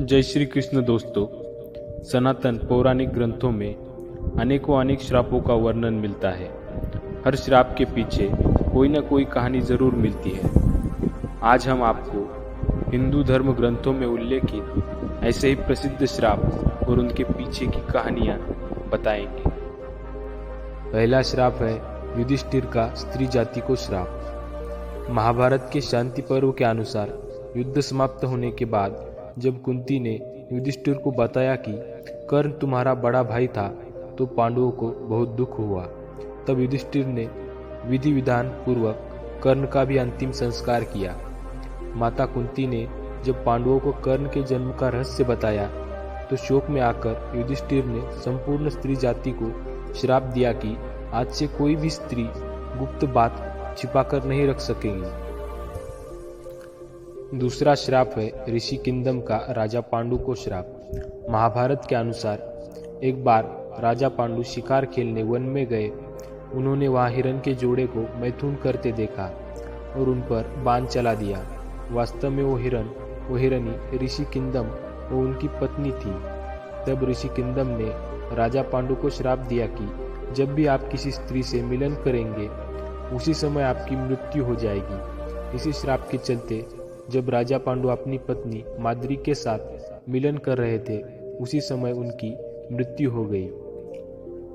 जय श्री कृष्ण दोस्तों। सनातन पौराणिक ग्रंथों में अनेकों अनेक श्रापों का वर्णन मिलता है। हर श्राप के पीछे कोई न कोई कहानी जरूर मिलती है। आज हम आपको हिंदू धर्म ग्रंथों में उल्लेखित ऐसे ही प्रसिद्ध श्राप और उनके पीछे की कहानियां बताएंगे। पहला श्राप है युधिष्ठिर का स्त्री जाति को श्राप। महाभारत के शांति पर्व के अनुसार युद्ध समाप्त होने के बाद जब कुंती ने युधिष्ठिर को बताया कि कर्ण तुम्हारा बड़ा भाई था तो पांडवों को बहुत दुख हुआ। तब युधिष्ठिर ने विधि विधान पूर्वक कर्ण का भी अंतिम संस्कार किया। माता कुंती ने जब पांडवों को कर्ण के जन्म का रहस्य बताया तो शोक में आकर युधिष्ठिर ने संपूर्ण स्त्री जाति को श्राप दिया कि आज से कोई भी स्त्री गुप्त बात छिपाकर नहीं रख सकेगी। दूसरा श्राप है ऋषि किंदम का राजा पांडु को श्राप। महाभारत के अनुसार एक बार राजा पांडु शिकार खेलने वन में गए। उन्होंने वहां हिरण के जोड़े को मैथुन करते देखा और उन पर बाण चला दिया। वास्तव में वो हिरणी ऋषि किंदम और उनकी पत्नी थी। तब ऋषि किंदम ने राजा पांडु को श्राप दिया कि जब भी आप किसी स्त्री से मिलन करेंगे उसी समय आपकी मृत्यु हो जाएगी। इसी श्राप के चलते जब राजा पांडु अपनी पत्नी माद्री के साथ मिलन कर रहे थे उसी समय उनकी मृत्यु हो गई।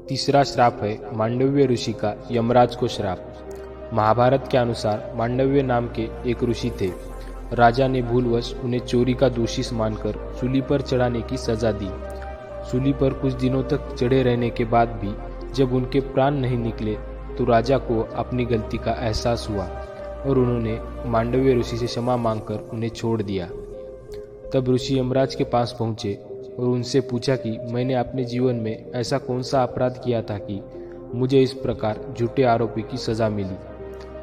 तीसरा श्राप है मांडव्य ऋषि का यमराज को श्राप। महाभारत के अनुसार मांडव्य नाम के एक ऋषि थे। राजा ने भूलवश उन्हें चोरी का दोषी मानकर सूली पर चढ़ाने की सजा दी। सूली पर कुछ दिनों तक चढ़े रहने के बाद भी जब उनके प्राण नहीं निकले तो राजा को अपनी गलती का एहसास हुआ और उन्होंने मांडव्य ऋषि से क्षमा मांगकर उन्हें छोड़ दिया। तब ऋषि यमराज के पास पहुंचे और उनसे पूछा कि मैंने अपने जीवन में ऐसा कौन सा अपराध किया था कि मुझे इस प्रकार झूठे आरोपी की सजा मिली।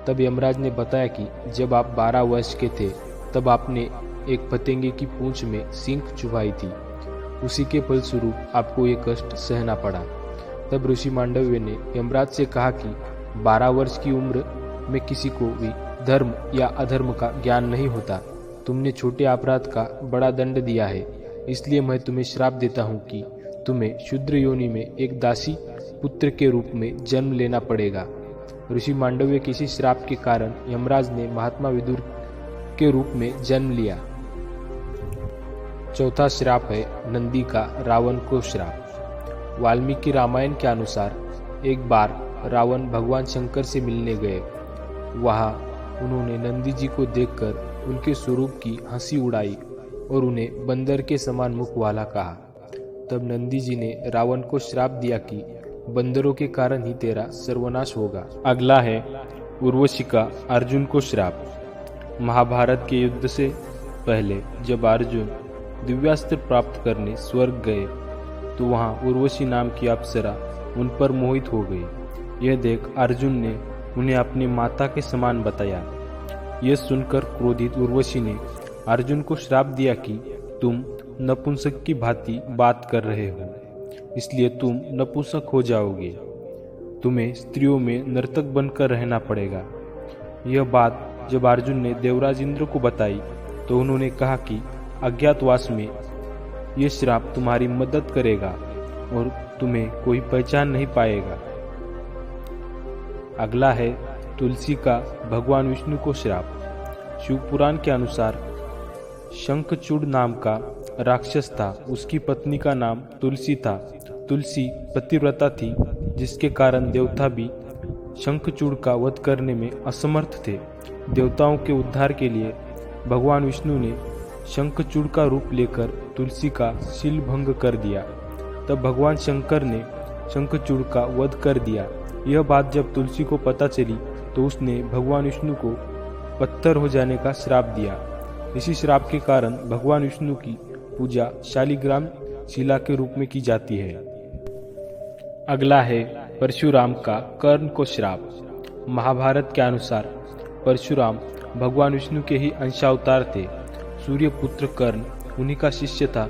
तब यमराज ने बताया कि जब आप 12 वर्ष के थे तब आपने एक पतंगे की पूंछ में सींग चुभाई थी। उसी के फलस्वरूप आपको ये कष्ट सहना पड़ा। तब ऋषि मांडव्य ने यमराज से कहा कि 12 वर्ष की उम्र में किसी को भी धर्म या अधर्म का ज्ञान नहीं होता। तुमने छोटे अपराध का बड़ा दंड दिया है, इसलिए मैं तुम्हें श्राप देता हूँ कि तुम्हें शूद्र योनि में एक दासी पुत्र के रूप में जन्म लेना पड़ेगा। ऋषि मांडव्य के इसी श्राप के कारण यमराज ने महात्मा विदुर के रूप में जन्म लिया। चौथा श्राप है नंदी का रावण को श्राप। वाल्मीकि रामायण के अनुसार एक बार रावण भगवान शंकर से मिलने गए। वहां उन्होंने नंदी जी को देखकर उनके स्वरूप की हंसी उड़ाई और उन्हें बंदर के समान मुख वाला कहा। तब नंदी जी ने रावण को श्राप दिया कि बंदरों के कारण ही तेरा सर्वनाश होगा। अगला है उर्वशी का अर्जुन को श्राप। महाभारत के युद्ध से पहले जब अर्जुन दिव्यास्त्र प्राप्त करने स्वर्ग गए तो वहां उर्वशी नाम की अप्सरा उन पर मोहित हो गई। यह देख अर्जुन ने उन्हें अपनी माता के समान बताया। यह सुनकर क्रोधित उर्वशी ने अर्जुन को श्राप दिया कि तुम नपुंसक की भांति बात कर रहे हो, इसलिए तुम नपुंसक हो जाओगे। तुम्हें स्त्रियों में नर्तक बनकर रहना पड़ेगा। यह बात जब अर्जुन ने देवराज इंद्र को बताई तो उन्होंने कहा कि अज्ञातवास में यह श्राप तुम्हारी मदद करेगा और तुम्हें कोई पहचान नहीं पाएगा। अगला है तुलसी का भगवान विष्णु को श्राप। शिव पुराण के अनुसार शंखचूड़ नाम का राक्षस था। उसकी पत्नी का नाम तुलसी था। तुलसी पतिव्रता थी, जिसके कारण देवता भी शंखचूड़ का वध करने में असमर्थ थे। देवताओं के उद्धार के लिए भगवान विष्णु ने शंखचूड़ का रूप लेकर तुलसी का शील भंग कर दिया। तब भगवान शंकर ने शंखचूड़ का वध कर दिया। यह बात जब तुलसी को पता चली तो उसने भगवान विष्णु को पत्थर हो जाने का श्राप दिया। इसी श्राप के कारण भगवान विष्णु की पूजा शालिग्राम शिला के रूप में की जाती है। अगला है परशुराम का कर्ण को श्राप। महाभारत के अनुसार परशुराम भगवान विष्णु के ही अंशावतार थे। सूर्य पुत्र कर्ण उन्हीं का शिष्य था।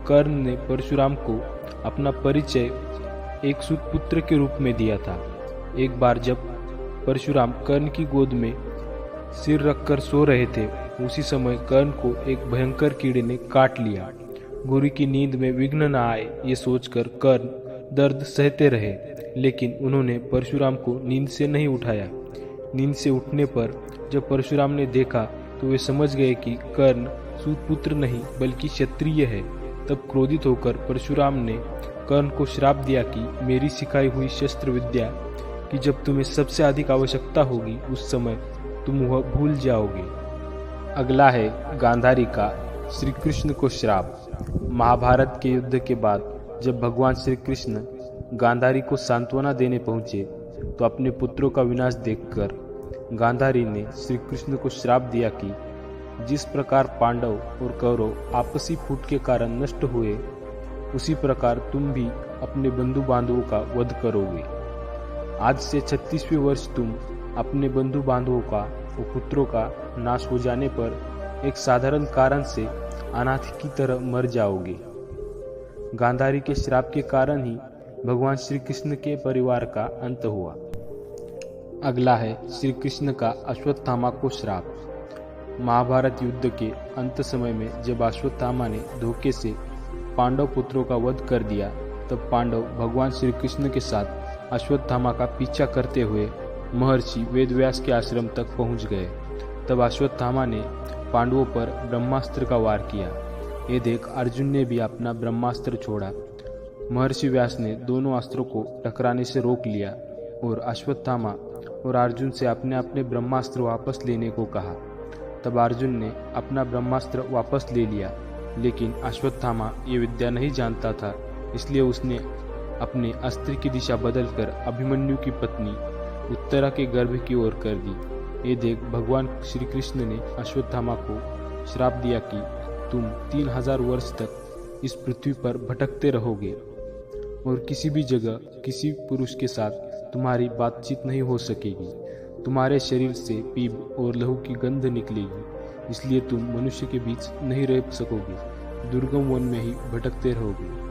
कर्ण ने परशुराम को अपना परिचय एक सूत पुत्र के रूप में दिया था। एक बार जब परशुराम कर्ण की गोद में सिर रखकर सो रहे थे उसी समय कर्ण को एक भयंकर कीड़े ने काट लिया। गुरु की नींद में विघ्न न आए ये सोचकर कर्ण दर्द सहते रहे, लेकिन उन्होंने परशुराम को नींद से नहीं उठाया। नींद से उठने पर जब परशुराम ने देखा तो वे समझ गए कि कर्ण सूतपुत्र नहीं बल्कि क्षत्रिय है। तब क्रोधित होकर परशुराम ने कर्ण को श्राप दिया कि मेरी सिखाई हुई शस्त्र विद्या की जब तुम्हें सबसे अधिक आवश्यकता होगी उस समय तुम वह भूल जाओगे। अगला है गांधारी का श्री कृष्ण को श्राप। महाभारत के युद्ध के बाद जब भगवान श्री कृष्ण गांधारी को सांत्वना देने पहुंचे तो अपने पुत्रों का विनाश देखकर गांधारी ने श्री कृष्ण को श्राप दिया कि जिस प्रकार पांडव और कौरव आपसी फूट के कारण नष्ट हुए, उसी प्रकार तुम भी अपने बंधु बांधवों का वध करोगे। आज से 36वें वर्ष तुम अपने बंधु बांधवों का और पुत्रों का नाश हो जाने पर एक साधारण कारण से अनाथ की तरह मर जाओगे। गांधारी के श्राप के कारण ही भगवान श्री कृष्ण के परिवार का अंत हुआ। अगला है श्री कृष्ण का अश्वत्थामा को श्राप। महाभारत युद्ध के अंत समय में जब अश्वत्थामा ने धोखे से पांडव पुत्रों का वध कर दिया, तब पांडव भगवान श्री कृष्ण के साथ अश्वत्थामा का पीछा करते हुए महर्षि वेदव्यास के आश्रम तक पहुंच गए। तब अश्वत्थामा ने पांडवों पर ब्रह्मास्त्र का वार किया। ये देख अर्जुन ने भी अपना ब्रह्मास्त्र छोड़ा। महर्षि व्यास ने दोनों अस्त्रों को टकराने से रोक लिया और अश्वत्थामा और अर्जुन से अपने अपने ब्रह्मास्त्र वापस लेने को कहा। तब अर्जुन ने अपना ब्रह्मास्त्र वापस ले लिया, लेकिन अश्वत्थामा ये विद्या नहीं जानता था, इसलिए उसने अपने अस्त्र की दिशा बदलकर अभिमन्यु की पत्नी उत्तरा के गर्भ की ओर कर दी। ये देख भगवान श्री कृष्ण ने अश्वत्थामा को श्राप दिया कि तुम 3000 वर्ष तक इस पृथ्वी पर भटकते रहोगे और किसी भी जगह किसी पुरुष के साथ तुम्हारी बातचीत नहीं हो सकेगी। तुम्हारे शरीर से पीप और लहू की गंध निकलेगी, इसलिए तुम मनुष्य के बीच नहीं रह सकोगे, दुर्गम वन में ही भटकते रहोगे।